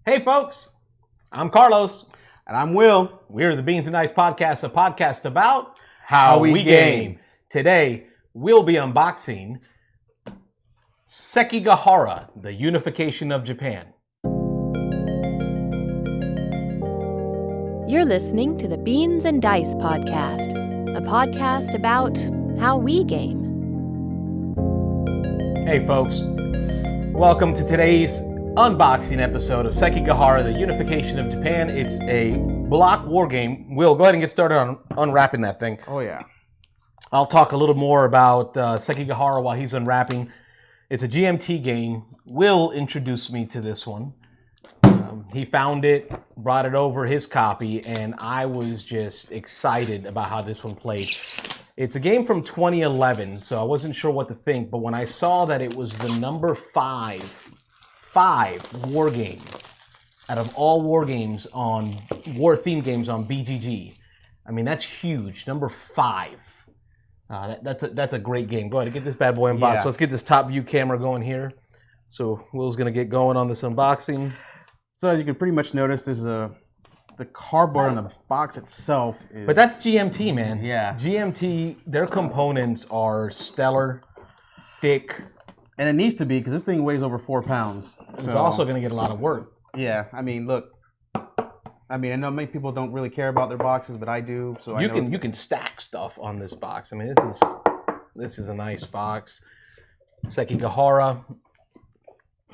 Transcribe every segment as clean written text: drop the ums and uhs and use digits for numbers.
Hey folks, I'm Carlos. And I'm Will. We're the Beans and Dice Podcast, a podcast about how we game. Today, we'll be unboxing Sekigahara, the Unification of Japan. You're listening to the Beans and Dice Podcast, a podcast about how we game. Hey folks, welcome to today's unboxing episode of Sekigahara, the Unification of Japan. It's a block war game. Will, go ahead and get started on unwrapping that thing. Oh, yeah. I'll talk a little more about Sekigahara while he's unwrapping. It's a GMT game. Will introduced me to this one. He found it, brought it over, his copy, and I was just excited about how this one played. It's a game from 2011, so I wasn't sure what to think, but when I saw that it was the number five war game out of all war games on war theme games on BGG. I mean, that's huge. Number 5. That's a great game. Go ahead and get this bad boy unboxed. Yeah. Let's get this top view camera going here. So Will's gonna get going on this unboxing. So as you can pretty much notice, this is the cardboard on the box itself is... But that's GMT, man. Yeah. GMT, their components are stellar, thick. And it needs to be, because this thing weighs over 4 pounds. It's also gonna get a lot of work. Yeah, I mean, look. I mean, I know many people don't really care about their boxes, but I do. So you can stack stuff on this box. I mean, this is a nice box. Sekigahara.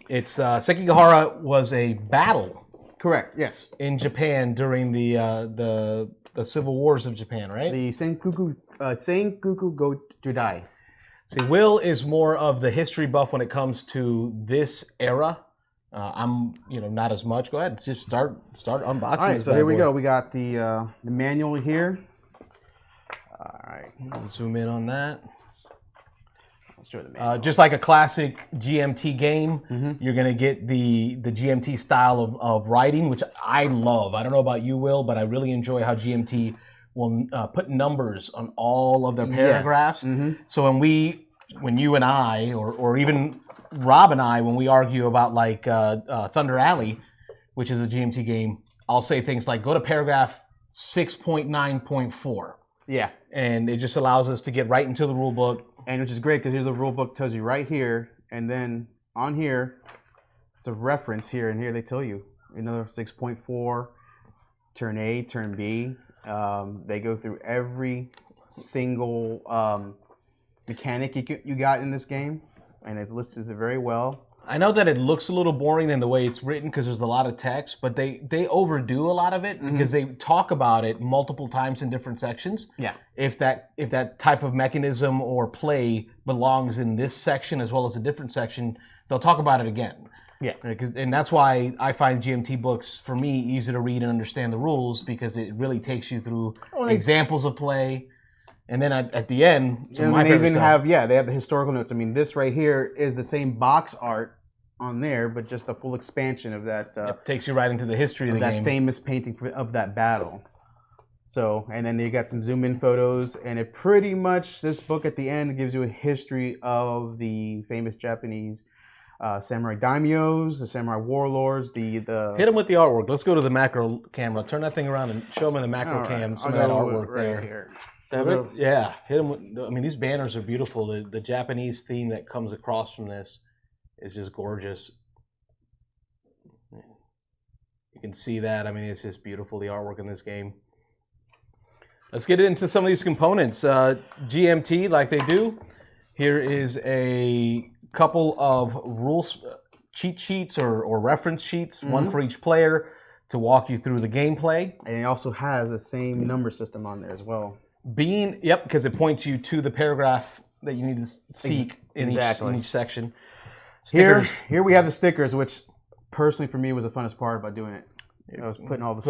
It's Sekigahara was a battle. Correct. Yes. In Japan during the civil wars of Japan, right? The Sengoku go Judai. See, Will is more of the history buff when it comes to this era. I'm, not as much. Go ahead, just start unboxing. All right, so here we go. We got the manual here. All right, zoom in on that. Let's show the manual. Just like a classic GMT game, you're gonna get the GMT style of writing, which I love. I don't know about you, Will, but I really enjoy how GMT will put numbers on all of their paragraphs. Yes. So when you and I, or even Rob and I, when we argue about like Thunder Alley, which is a GMT game, I'll say things like, go to paragraph 6.9.4. Yeah. And it just allows us to get right into the rule book. And which is great, because here's the rule book, tells you right here, and then on here, it's a reference here, and here they tell you another 6.4, turn A, turn B. They go through every single mechanic you got in this game, and it's listed very well. I know that it looks a little boring in the way it's written because there's a lot of text, but they overdo a lot of it because they talk about it multiple times in different sections. Yeah. If that type of mechanism or play belongs in this section as well as a different section, they'll talk about it again. Yes. And that's why I find GMT books, for me, easy to read and understand the rules, because it really takes you through examples of play. And then at the end, they have the historical notes. I mean, this right here is the same box art on there, but just a full expansion of that. It takes you right into the history of the game. That famous painting of that battle. So, and then you got some zoom in photos, and it pretty much, this book at the end gives you a history of the famous Japanese samurai daimyos, the samurai warlords, Hit them with the artwork. Let's go to the macro camera. Turn that thing around and show them in the macro cam some of that artwork there. Here. Yeah, hit them with, I mean, these banners are beautiful. The Japanese theme that comes across from this is just gorgeous. You can see that. I mean, it's just beautiful, the artwork in this game. Let's get into some of these components. GMT, like they do. Here is a couple of rules, cheat sheets or reference sheets, one for each player to walk you through the gameplay. And it also has the same number system on there as well. Because it points you to the paragraph that you need to seek in each section. Stickers. Here we have the stickers, which personally for me was the funnest part about doing it. I was putting all the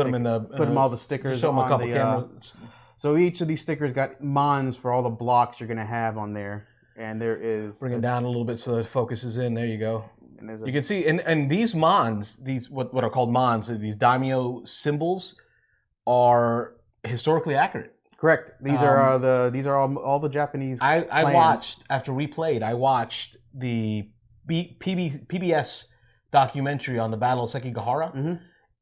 stickers. Show them a couple cameras. So each of these stickers got mons for all the blocks you're going to have on there. And there is... Bring it down a little bit so that it focuses in. There you go. You can see, and these mons, these what are called mons, these daimyo symbols, are historically accurate. Correct. These are all the Japanese. I watched, after we played, I watched the PBS documentary on the Battle of Sekigahara.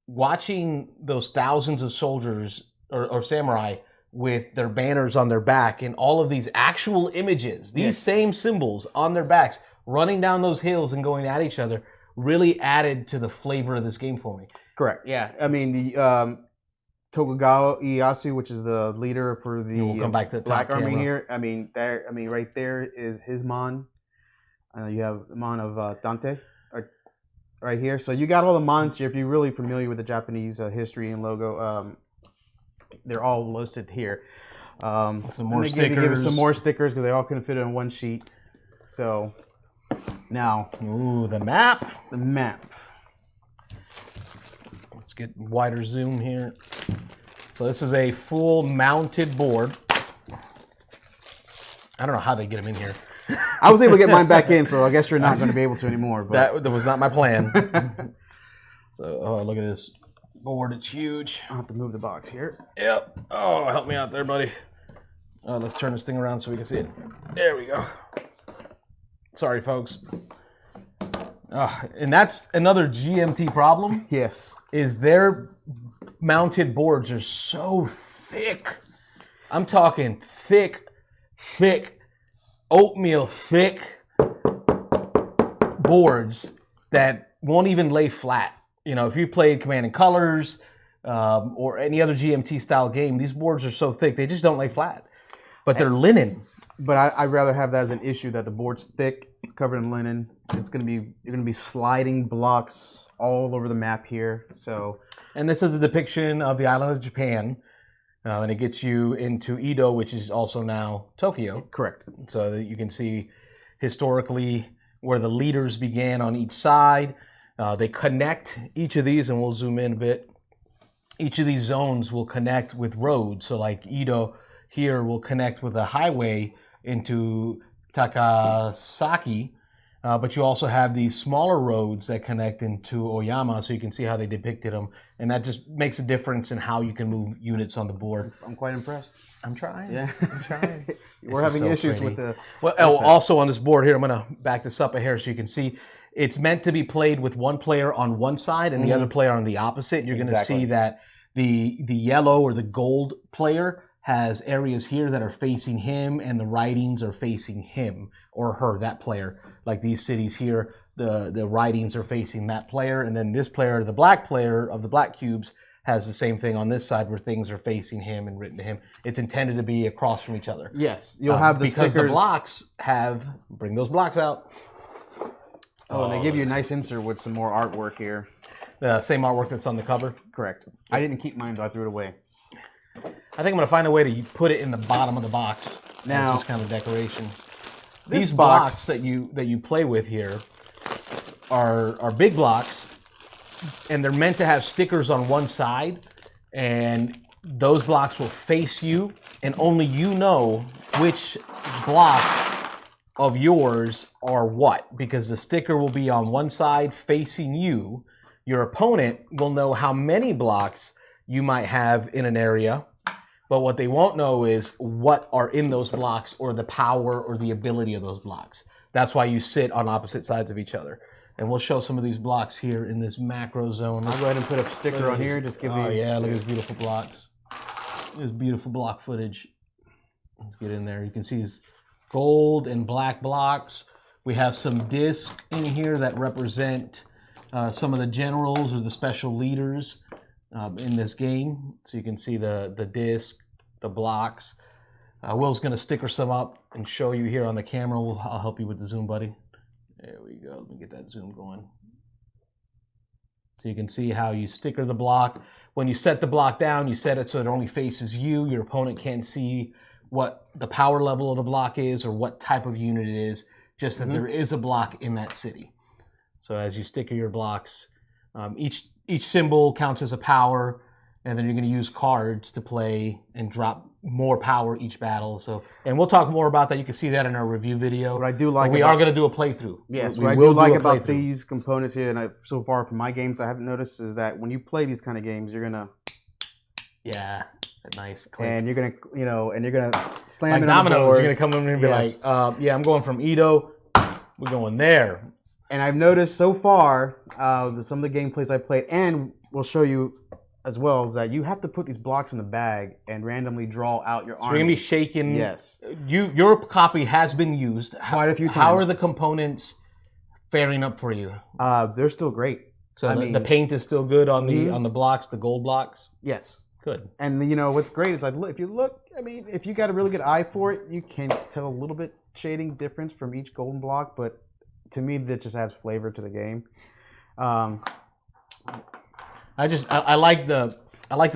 Watching those thousands of soldiers or samurai with their banners on their back and all of these actual images, these same symbols on their backs, running down those hills and going at each other, really added to the flavor of this game for me. Correct. Yeah. I mean, the Tokugawa Ieyasu, which is the leader for the We'll come back to the Black top Army camera. here. I mean, right there is his mon. You have the mon of Dante right here. So you got all the mons here. If you're really familiar with the Japanese history and logo, they're all listed here. Some more They stickers. give us some more stickers because they all couldn't fit on one sheet. So now, Ooh, the map. the map. Let's get wider zoom here. So this is a full mounted board. I don't know how they get them in here. I was able to get mine back in, so I guess you're not going to be able to anymore. But That was not my plan. So, oh, look at this board. It's huge. I'll have to move the box here. Yep. Oh, help me out there, buddy. Let's turn this thing around so we can see it. There we go. Sorry, folks. And that's another GMT problem. Yes. Is their mounted boards are so thick. I'm talking thick, oatmeal thick boards that won't even lay flat. You know, if you played Command and Colors or any other GMT style game, these boards are so thick they just don't lay flat. But they're linen. But I'd rather have that as an issue that the board's thick, it's covered in linen. You're gonna be sliding blocks all over the map here. So, And this is a depiction of the island of Japan. And it gets you into Edo, which is also now Tokyo. correct. So that you can see historically where the leaders began on each side. They connect each of these, and we'll zoom in a bit. Each of these zones will connect with roads. So like Edo here will connect with a highway into Takasaki. But you also have these smaller roads that connect into Oyama, so you can see how they depicted them. And that just makes a difference in how you can move units on the board. I'm quite impressed. I'm trying. Yeah. I'm trying. We're This is having so issues pretty. with the. Well, also on this board here, I'm going to back this up a hair so you can see. It's meant to be played with one player on one side and the other player on the opposite. You're going to Exactly. see that the yellow or the gold player has areas here that are facing him, and the writings are facing him or her, that player. Like these cities here, the writings are facing that player, and then this player, the black player of the black cubes, has the same thing on this side where things are facing him and written to him. It's intended to be across from each other. Yes, you'll have the because stickers. the blocks have, bring those blocks out. Oh, and they give you a nice insert with some more artwork here. The same artwork that's on the cover. Correct. I didn't keep mine, though. I threw it away. I think I'm gonna find a way to put it in the bottom of the box. Now- It's just kind of decoration. This These box- blocks that you play with here are big blocks, and they're meant to have stickers on one side, and those blocks will face you, and only you know which blocks of yours are what, because the sticker will be on one side facing you. Your opponent will know how many blocks you might have in an area, but what they won't know is what are in those blocks or the power or the ability of those blocks. That's why you sit on opposite sides of each other. And we'll show some of these blocks here in this macro zone. I'll go ahead and put a sticker on here. Just give Oh these. yeah, look at these beautiful blocks. There's beautiful block footage. Let's get in there. You can see these gold and black blocks. We have some discs in here that represent some of the generals or the special leaders in this game. So you can see the disc, the blocks. Will's going to sticker some up and show you here on the camera. I'll help you with the zoom, buddy. There we go. Let me get that zoom going. So you can see how you sticker the block. When you set the block down, you set it so it only faces you. Your opponent can't see what the power level of the block is or what type of unit it is, just that there is a block in that city. So as you sticker your blocks, each symbol counts as a power, and then you're going to use cards to play and drop more power each battle. So, and we'll talk more about that. You can see that in our review video. What I do like we about- are going to do a playthrough. Yes, We what I will do like a about playthrough. these components here, and so far from my games, I haven't noticed is that when you play these kind of games, you're gonna Yeah, that nice click. and you're gonna slam Like it on the dominoes, boards. you're going to come in and be Yes. like, yeah, I'm going from Edo. We're going there. And I've noticed so far, some of the gameplays I played, and we'll show you as well, is that you have to put these blocks in the bag and randomly draw out your arm. So you're gonna be shaking. Yes. Your copy has been used. Quite a few How times. are the components faring up for you? They're still great. So the paint is still good on Mm-hmm. the blocks, the gold blocks? Yes. Good. And you know what's great is if you look, I mean, if you got a really good eye for it, you can tell a little bit shading difference from each golden block. But to me, that just adds flavor to the game. I like the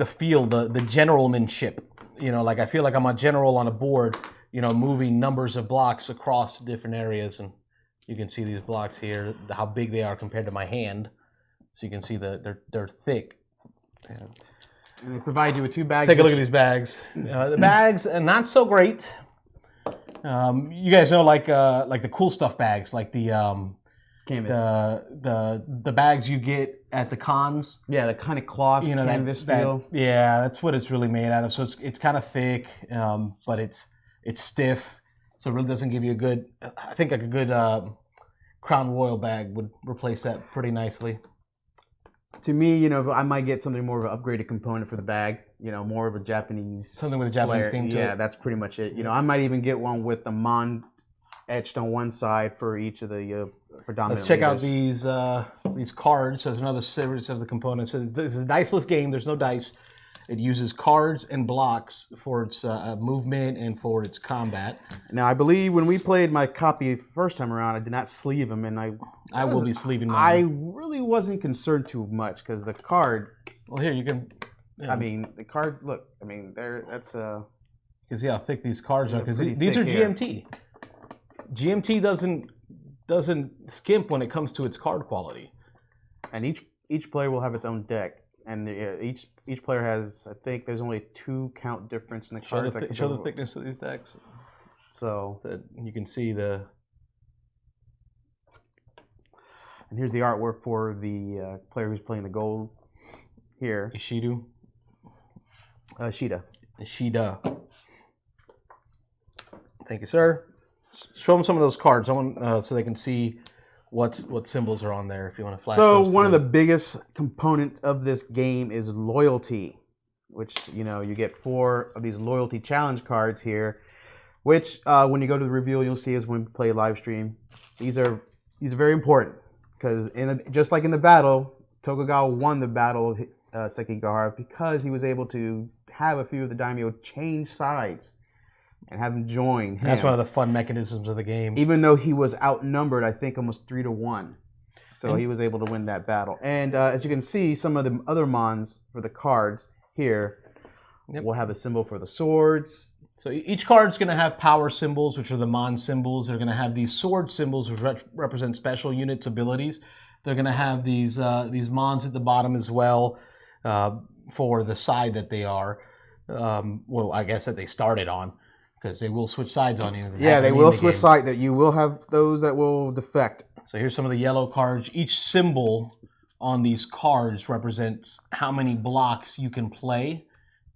feel, the generalmanship. You know, like I feel like I'm a general on a board. You know, moving numbers of blocks across different areas, and you can see these blocks here, how big they are compared to my hand. So you can see they're thick. And they provide you with 2 bags. Let's take a look at these bags. The bags are not so great. You guys know like the cool stuff bags, like the Canvas. the bags you get at the cons. Yeah, the kind of cloth canvas feel. Yeah, that's what it's really made out of. So it's kind of thick, but it's stiff. So it really doesn't give you a good. I think like a good Crown Royal bag would replace that pretty nicely. To me, you know, I might get something more of an upgraded component for the bag. You know, more of a Japanese. Something with a Japanese flair. theme to it. Yeah, that's pretty much it. You know, I might even get one with the Mon etched on one side for each of the predominant. Let's check out leaders. these cards. So there's another series of the components. So this is a diceless game. There's no dice. It uses cards and blocks for its movement and for its combat. Now, I believe when we played my copy first time around, I did not sleeve them, and I will be sleeving mine. I really wasn't concerned too much because the card. Well, here you can. I mean, the cards. Look, I mean, that's You can see how thick these cards are because pretty these are thick here. GMT. GMT doesn't skimp when it comes to its card quality. And each player will have its own deck, and each player has. I think there's only a 2 count difference in the cards. Show the thickness of these decks. So you can see the. And here's the artwork for the player who's playing the gold. Here, Ishidu. Shida. Thank you, sir. Show them some of those cards. I want so they can see what symbols are on there. If you want to flash. So those one of through. the biggest components of this game is loyalty, which you get 4 of these loyalty challenge cards here, which when you go to the reveal you'll see is when we play live stream. These are very important because just like in the battle, Tokugawa won the battle of Sekigahara because he was able to have a few of the daimyo change sides and have them join him. That's one of the fun mechanisms of the game. Even though he was outnumbered, I think almost 3-1. So he was able to win that battle. And as you can see, some of the other mons for the cards here will have a symbol for the swords. So each card's going to have power symbols, which are the Mon symbols. They're going to have these sword symbols, which represent special units' abilities. They're going to have these Mons at the bottom as well for the side that they are. Well, I guess that they started on, because they will switch sides on you. Yeah, they will switch side. That you will have those that will defect. So here's some of the yellow cards. Each symbol on these cards represents how many blocks you can play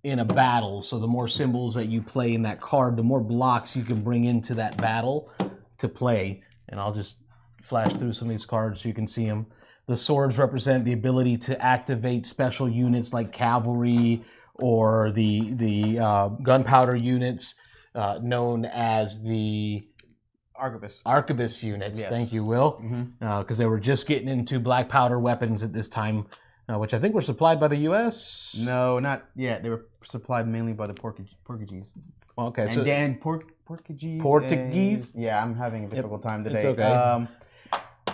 in a battle. So the more symbols that you play in that card, the more blocks you can bring into that battle to play. And I'll just flash through some of these cards so you can see them. The swords represent the ability to activate special units like cavalry or the gunpowder units known as the Arquebus units. Yes. Thank you, Will. Because they were just getting into black powder weapons at this time, which I think were supplied by the U.S. No, not yet. They were supplied mainly by the Portuguese. Okay, so Portuguese. Yeah, I'm having a difficult time today. It's okay.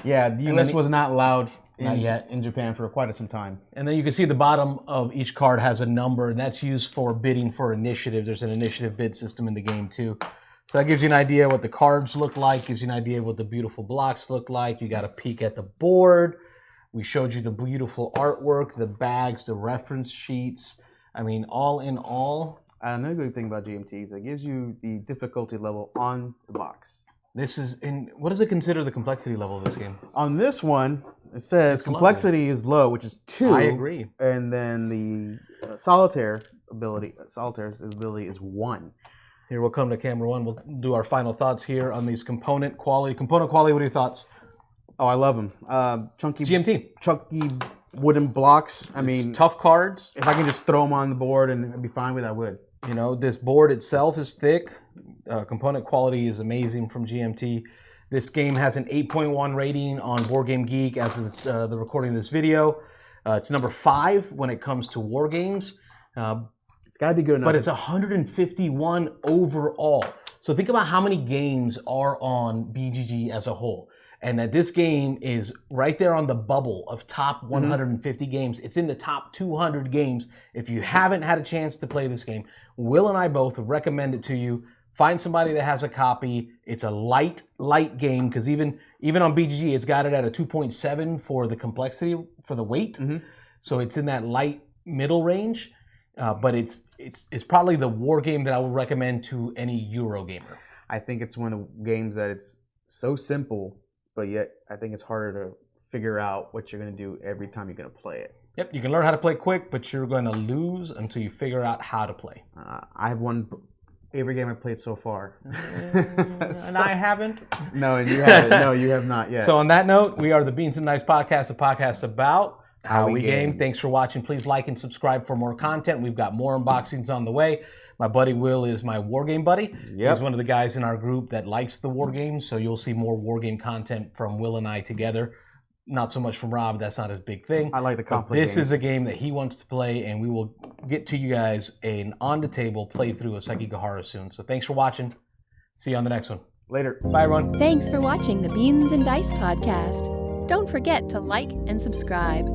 Yeah, the U.S. was not allowed Not yet. in Japan for quite some time. And then you can see the bottom of each card has a number, and that's used for bidding for initiative. There's an initiative bid system in the game too. So that gives you an idea what the cards look like, gives you an idea what the beautiful blocks look like. You got a peek at the board. We showed you the beautiful artwork, the bags, the reference sheets. I mean, all in all. Another good thing about GMT is it gives you the difficulty level on the box. This is what does it consider the complexity level of this game? On this one, it says complexity is low, which is 2. I agree. And then the solitaire's ability is 1. Here, we'll come to camera 1. We'll do our final thoughts here on these component quality. Component quality, what are your thoughts? Oh, I love them. Chunky GMT. Wooden blocks. I mean, It's tough cards. if I can just throw them on the board and I'd be fine with it, I would. You know, this board itself is thick. Component quality is amazing from GMT. This game has an 8.1 rating on Board Game Geek as of the recording of this video. It's number 5 when it comes to war games. It's got to be good enough. But it's 151 overall. So think about how many games are on BGG as a whole. And that this game is right there on the bubble of top 150 games. It's in the top 200 games. If you haven't had a chance to play this game, Will and I both recommend it to you. Find somebody that has a copy. It's a light game because even on BGG, it's got it at a 2.7 for the complexity, for the weight. So it's in that light middle range. But it's probably the war game that I would recommend to any Euro gamer. I think it's one of the games that it's so simple, but yet I think it's harder to figure out what you're going to do every time you're going to play it. Yep, you can learn how to play quick, but you're going to lose until you figure out how to play. I have won every game I've played so far. And I haven't. No, and you haven't. No, you have not yet. So on that note, we are the Beans and Knives Podcast, a podcast about how we game. Thanks for watching. Please like and subscribe for more content. We've got more unboxings on the way. My buddy Will is my war game buddy. He's one of the guys in our group that likes the war games, so you'll see more war game content from Will and I together. Not so much from Rob. That's not his big thing. I like the conflict This is a game that he wants to play, and we will get to you guys an on-the-table playthrough of Sekigahara soon. So thanks for watching. See you on the next one. Later. Bye, everyone. Thanks for watching the Beans and Dice podcast. Don't forget to like and subscribe.